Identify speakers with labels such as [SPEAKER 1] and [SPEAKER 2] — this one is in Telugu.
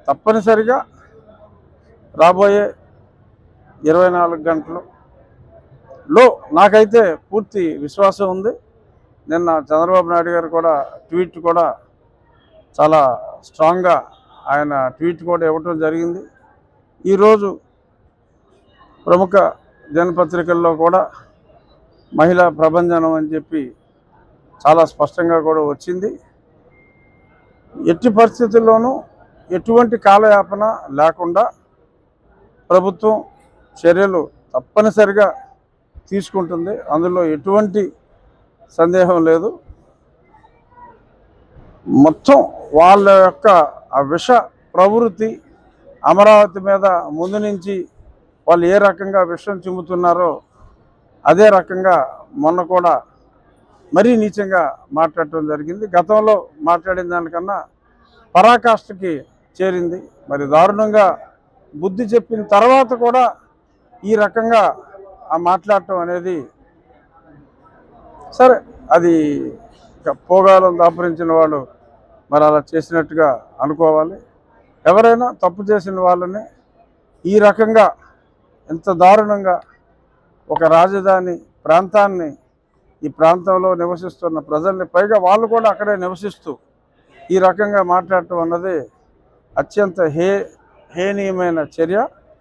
[SPEAKER 1] తప్పనిసరిగా రాబోయే 24 గంటలలో నాకైతే పూర్తి విశ్వాసం ఉంది. నిన్న చంద్రబాబు నాయుడు గారు కూడా ట్వీట్ కూడా చాలా స్ట్రాంగ్గా ఆయన ట్వీట్ కూడా ఇవ్వటం జరిగింది. ఈరోజు ప్రముఖ దినపత్రికల్లో కూడా మహిళా ప్రభంజనం అని చెప్పి చాలా స్పష్టంగా కూడా వచ్చింది. ఎట్టి పరిస్థితుల్లోనూ ఎటువంటి కాలయాపన లేకుండా ప్రభుత్వం చర్యలు తప్పనిసరిగా తీసుకుంటుంది. అందులో ఎటువంటి సందేహం లేదు. మొత్తం వాళ్ళ యొక్క ఆ విష ప్రవృత్తి అమరావతి మీద ముందు నుంచి వాళ్ళు ఏ రకంగా విషం చిమ్ముతున్నారో అదే రకంగా మొన్న కూడా మరీ నీచంగా మాట్లాడటం జరిగింది. గతంలో మాట్లాడిన దానికన్నా పరాకాష్ఠకి చేరింది. మరి దారుణంగా బుద్ధి చెప్పిన తర్వాత కూడా ఈ రకంగా ఆ మాట్లాడటం అనేది సరే, అది పోగాలం దాపురించిన వాళ్ళు మరి అలా చేసినట్టుగా అనుకోవాలి. ఎవరైనా తప్పు చేసిన వాళ్ళని ఈ రకంగా ఎంత దారుణంగా ఒక రాజధాని ప్రాంతాన్ని, ఈ ప్రాంతంలో నివసిస్తున్న ప్రజల్ని, పైగా వాళ్ళు కూడా అక్కడే నివసిస్తూ ఈ రకంగా మాట్లాడటం అన్నది అత్యంత హేనీయమైన చర్య.